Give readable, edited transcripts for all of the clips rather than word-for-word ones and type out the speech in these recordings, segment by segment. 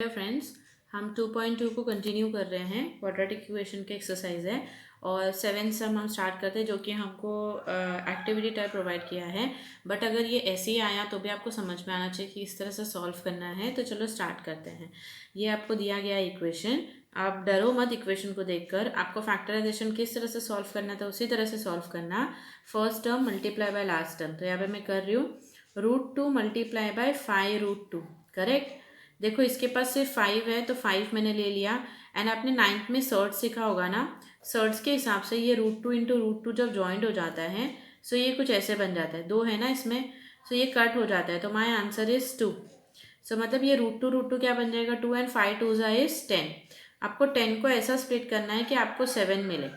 Hello friends, हम 2.2 को continue कर रहे हैं। क्वाड्रेटिक इक्वेशन के एक्सरसाइज है और 7 से हम स्टार्ट करते हैं, जो कि हमको एक्टिविटी टाइप प्रोवाइड किया है। बट अगर ये ऐसे ही आया तो भी आपको समझ में आना चाहिए कि इस तरह से सॉल्व करना है। तो चलो स्टार्ट करते हैं। ये आपको दिया गया इक्वेशन, आप डरो मत इक्वेशन को देखकर। आपको फैक्टराइजेशन किस तरह से सॉल्व करना था उसी तरह से सॉल्व करना। First term multiply by last term, तो यहाँ पे मैं कर रही हूँ √2 मल्टीप्लाई बाय 5√2। करेक्ट। देखो इसके पास सिर्फ 5 है तो 5 मैंने ले लिया। एंड आपने 9th में सर्ट सीखा होगा ना, सर्ट्स के हिसाब से ये √2 इंटू √2 जब जॉइंट हो जाता है सो ये कुछ ऐसे बन जाता है। 2 है ना इसमें, सो ये कट हो जाता है। तो माई आंसर इज 2। सो मतलब ये √2 क्या बन जाएगा, 2 एंड 5 2 इज 10। आपको 10 को ऐसा स्प्लिट करना है कि आपको 7 मिले।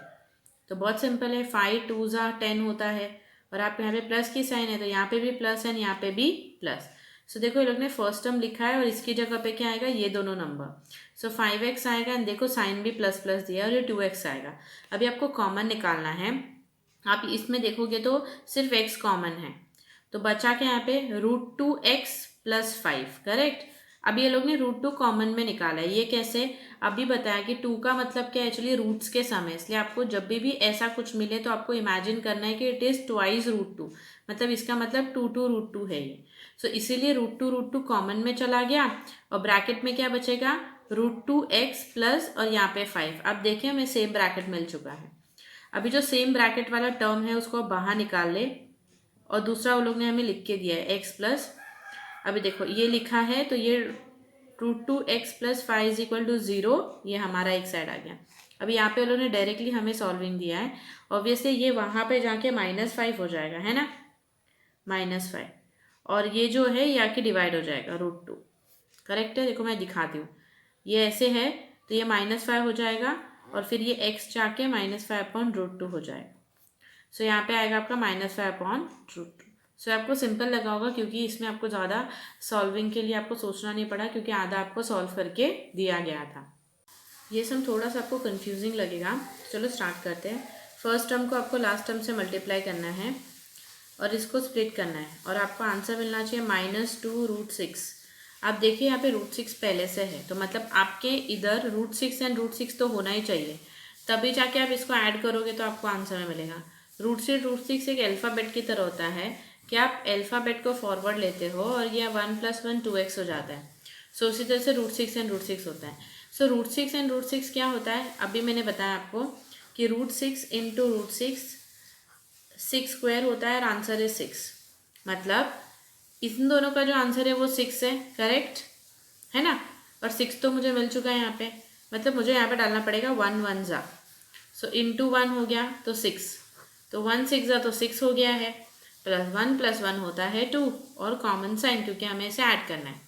तो बहुत सिंपल है, 5 2 10 होता है। और आप यहाँ पे प्लस की साइन है तो यहाँ पे भी प्लस है, यहाँ पे भी प्लस। सो देखो ये लोग ने फर्स्ट टर्म लिखा है और इसकी जगह पे क्या आएगा, ये दोनों नंबर। सो 5x आएगा एंड देखो साइन भी प्लस प्लस दिया और ये 2x आएगा। अभी आपको कॉमन निकालना है। आप इसमें देखोगे तो सिर्फ x कॉमन है, तो बचा के यहाँ पे √2x + 5। करेक्ट। अब ये लोग ने √2 कॉमन में निकाला है। ये कैसे, अभी बताया कि 2 का मतलब क्या है, एक्चुअली रूट्स के सम है। इसलिए आपको जब भी ऐसा कुछ मिले तो आपको इमेजिन करना है कि इट इज़ ट्वाइस √2, मतलब इसका मतलब 2 2 √2 है ये। सो इसीलिए √2 कॉमन में चला गया और ब्रैकेट में क्या बचेगा, √2x प्लस और यहाँ पे 5। अब देखिए हमें सेम ब्रैकेट मिल चुका है। अभी जो सेम ब्रैकेट वाला टर्म है उसको बाहर निकाल ले और दूसरा वो लोग ने हमें लिख के दिया है x प्लस। अभी देखो ये लिखा है तो ये √2x + 5 = 0, ये हमारा एक साइड आ गया। अभी यहाँ पे उन्होंने डायरेक्टली हमें सॉल्विंग दिया है। ऑब्वियसली ये वहाँ पे जाके -5 हो जाएगा, है ना, -5। और ये जो है ये आके डिवाइड हो जाएगा √2। करेक्ट है। देखो मैं दिखाती हूँ, ये ऐसे है तो ये -5 हो जाएगा और फिर ये x जाके -5/√2 हो जाएगा। सो यहाँ पे आएगा आपका -5/√2। सो आपको सिंपल लगा होगा क्योंकि इसमें आपको ज़्यादा सॉल्विंग के लिए आपको सोचना नहीं पड़ा, क्योंकि आधा आपको सॉल्व करके दिया गया था। ये सब थोड़ा सा आपको कंफ्यूजिंग लगेगा। चलो स्टार्ट करते हैं। फर्स्ट टर्म को आपको लास्ट टर्म से मल्टीप्लाई करना है और इसको स्प्लिट करना है और आपको आंसर मिलना चाहिए -2√6। आप देखिए यहाँ पे √6 पहले से है तो मतलब आपके इधर √6 एंड √6 तो होना ही चाहिए, तभी जाके आप इसको ऐड करोगे तो आपको आंसर मिलेगा। √6 एक अल्फ़ाबेट की तरह होता है कि आप अल्फ़ाबेट को फॉरवर्ड लेते हो और ये 1 + 1 2x हो जाता है। सो उसी तरह से √6 एंड √6 होता है। सो √6 एंड √6 क्या होता है, अभी मैंने बताया आपको कि √6 इंटू √6 6 स्क्वायर होता है और आंसर है 6। मतलब इन दोनों का जो आंसर है वो 6 है। करेक्ट है ना। और 6 तो मुझे मिल चुका है यहाँ पे, मतलब मुझे यहाँ पे डालना पड़ेगा 1 1 ज़ा। सो इंटू 1 हो गया तो 6, तो 1 6 ज़ा तो 6 हो गया है। +1 + 1 होता है 2 और कॉमन साइन क्योंकि हमें इसे ऐड करना है।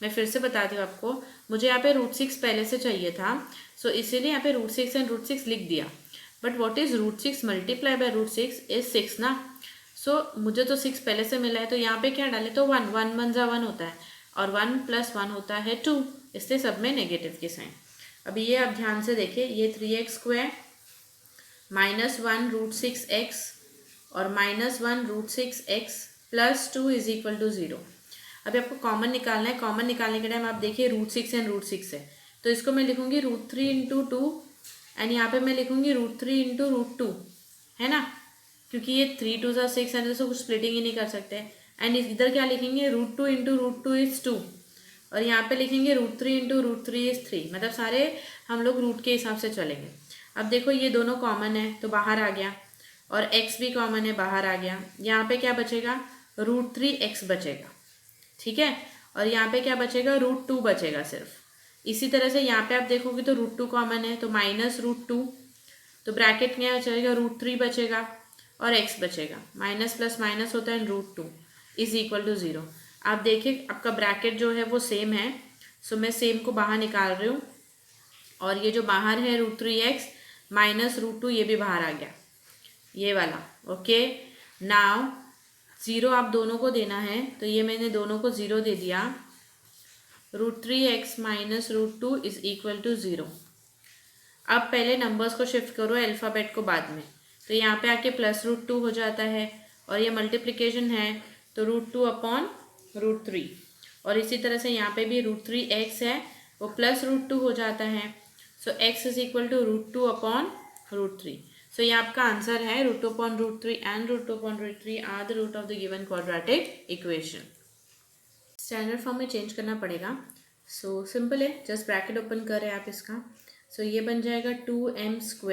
मैं फिर से बताती हूँ आपको, मुझे यहाँ पे √6 पहले से चाहिए था, सो इसीलिए यहाँ पे √6 एंड √6 लिख दिया। But what is √6 multiply by √6 is 6 ना। सो मुझे तो 6 पहले से मिला है तो यहाँ पे क्या डाले, तो 1 1 1 ज़ा 1 होता है और 1 + 1 होता है 2, इसलिए सब में नेगेटिव की साइन। अभी ये आप ध्यान से देखिए, ये 3x² -1√6x और -1√6x + 2 = 0। अभी आपको कॉमन निकालना है। कॉमन निकालने के टाइम आप देखिए √6 एंड √6 है तो इसको मैं लिखूंगी √3 × 2 एंड यहाँ पे मैं लिखूंगी √3 × √2, है ना, क्योंकि ये 3 2 ज़ा 6 है तो कुछ स्प्लिटिंग ही नहीं कर सकते। एंड इधर क्या लिखेंगे, √2 × √2 = 2 और यहाँ पे लिखेंगे √3 × √3 = 3। मतलब सारे हम लोग रूट के हिसाब से चलेंगे। अब देखो ये दोनों कॉमन है तो बाहर आ गया और x भी कॉमन है, बाहर आ गया। यहाँ पे क्या बचेगा, √3x बचेगा, ठीक है। और यहाँ पे क्या बचेगा, √2 बचेगा सिर्फ। इसी तरह से यहाँ पे आप देखोगे तो √2 कॉमन है तो -√2, तो ब्रैकेट में बचेगा √3 बचेगा और x बचेगा। माइनस प्लस माइनस होता है √2 = 0। आप देखिए आपका ब्रैकेट जो है वो सेम है, सो मैं सेम को बाहर निकाल रही हूँ और ये जो बाहर है √3x -√2 ये भी बाहर आ गया, ये वाला। ओके, नाउ 0 आप दोनों को देना है तो ये मैंने दोनों को 0 दे दिया। √3x -√2 = 0। अब पहले नंबर्स को शिफ्ट करो, अल्फ़ाबेट को बाद में। तो यहाँ पे आके +√2 हो जाता है और ये मल्टीप्लिकेशन है तो √2/√3। और इसी तरह से यहाँ पे भी √3x है वो प्लस √2 हो जाता है. So x is equal to √2 upon √3. So ये आपका आंसर है. √2 upon √3 and √2 upon √3 are the root of the given quadratic equation. Standard form में चेंज करना पड़ेगा. सो सिंपल है, जस्ट ब्रैकेट ओपन करें आप इसका. सो ये बन जाएगा 2m²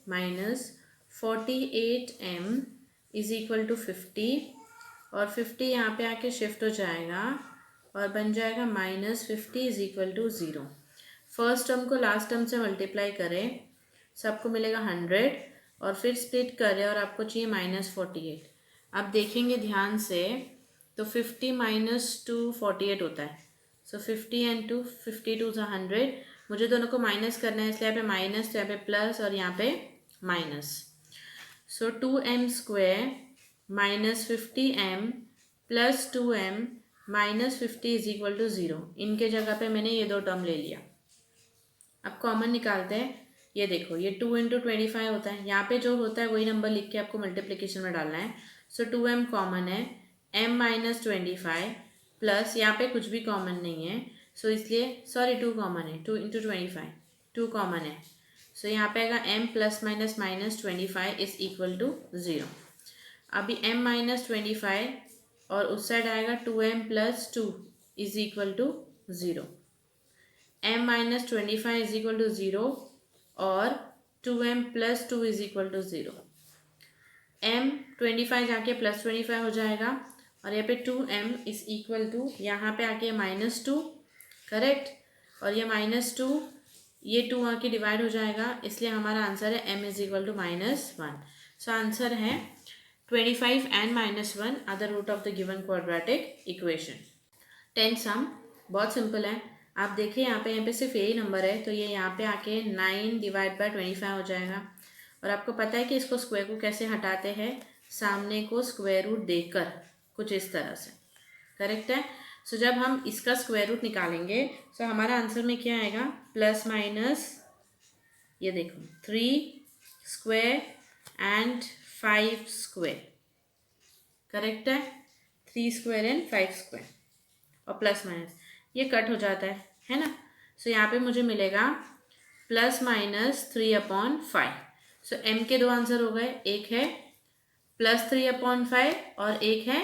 minus 48m is equal to 50 और 50 यहाँ पे आके शिफ्ट हो जाएगा और बन जाएगा -50 is equal to 0. First term को लास्ट टर्म से मल्टीप्लाई करें, सबको मिलेगा 100 और फिर स्प्लिट करें और आपको चाहिए -48. आप देखेंगे ध्यान से तो 50 माइनस 2 48 होता है. सो 50 एंड 2 52 = 100. मुझे दोनों को माइनस करना है, इसलिए यहाँ पे माइनस, तो यहाँ पे प्लस और यहाँ पे minus. So 2m² minus 50m plus 2m minus 50 is equal to 0. इनके जगह पे मैंने ये दो टर्म ले लिया. अब कॉमन निकालते हैं. ये देखो, ये 2 × 25 होता है. यहाँ पे जो होता है वही नंबर लिख के आपको मल्टीप्लिकेशन में डालना है. सो 2m कॉमन है, m माइनस 25 प्लस यहाँ पे कुछ भी कॉमन नहीं है. सो इसलिए 2 कॉमन है, 2 × 25 2 कॉमन है. सो यहाँ पे आएगा m plus minus minus 25 is equal to 0. अभी m माइनस 25 और उस साइड आएगा 2m plus 2 is equal to 0. m minus 25 is equal to 0 और 2m plus 2 is equal to 0. m 25 जाके प्लस 25 हो जाएगा और यहाँ पे 2m इज इक्वल टू, यहाँ पे आके -2 करेक्ट, और ये -2 ये 2 आके डिवाइड हो जाएगा, इसलिए हमारा आंसर है m is equal to -1. So answer है 25 and -1 are the root of the given quadratic equation. 10 sum बहुत सिंपल है. आप देखिए यहाँ पे सिर्फ यही नंबर है, तो ये यहाँ पे आके 9 डिवाइड बाय 25 हो जाएगा. और आपको पता है कि इसको स्क्वायर को कैसे हटाते हैं, सामने को स्क्वायर रूट देकर, कुछ इस तरह से. करेक्ट है. सो जब हम इसका स्क्वायर रूट निकालेंगे तो हमारा आंसर में क्या आएगा, प्लस माइनस, ये देखो 3² एंड 5². करेक्ट है. 3² एंड 5² और प्लस माइनस ये कट हो जाता है ना. सो यहाँ पे मुझे मिलेगा प्लस माइनस 3/5. सो m के दो आंसर हो गए, एक है +3/5 और एक है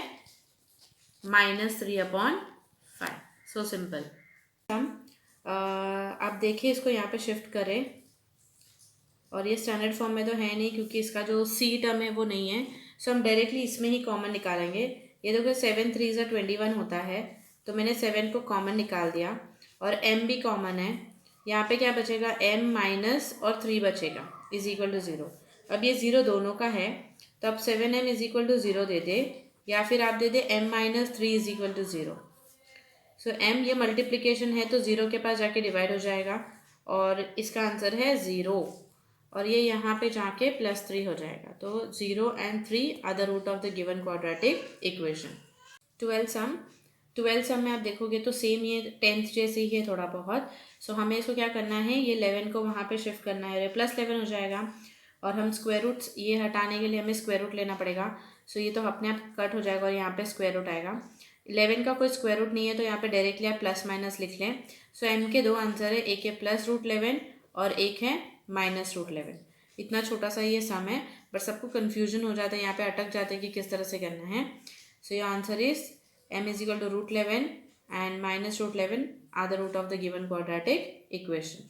-3/5. So simple. आप देखिए इसको यहाँ पे शिफ्ट करें और ये स्टैंडर्ड फॉर्म में तो है नहीं क्योंकि इसका जो सी टर्म है वो नहीं है. सो हम डायरेक्टली इसमें ही कॉमन निकालेंगे. ये देखो 7 3 = 21 होता है, तो मैंने 7 को कॉमन निकाल दिया और m भी कॉमन है. यहाँ पे क्या बचेगा, m माइनस और 3 बचेगा इज इक्वल टू 0. अब ये 0 दोनों का है, तो अब 7m इज इक्वल टू 0 दे दे या फिर आप दे दे m minus 3 is equal to 0. So m ये मल्टीप्लिकेशन है तो 0 के पास जाके डिवाइड हो जाएगा और इसका आंसर है 0 और ये यहाँ पे जाके +3 हो जाएगा. तो 0 and 3 are the root of the given quadratic equation. 12 sum में आप देखोगे तो सेम ये 10th जैसे ही है थोड़ा बहुत. सो हमें इसको क्या करना है, ये 11 को वहाँ पे शिफ्ट करना है, +11 हो जाएगा और हम स्क्वायर रूट ये हटाने के लिए हमें स्क्वायर रूट लेना पड़ेगा. सो ये तो अपने आप कट हो जाएगा और यहाँ पे स्क्वायर रूट आएगा. 11 का कोई स्क्वायर रूट नहीं है तो यहाँ पे डायरेक्टली आप प्लस माइनस लिख लें. सो m के दो आंसर है, एक है +√11 और एक है -√11. इतना छोटा सा ये सम है बट सबको कन्फ्यूजन हो जाता है, यहाँ पे अटक जाते हैं कि किस तरह से करना है. So your answer is m is equal to √11 and -√11 are the root of the given quadratic equation.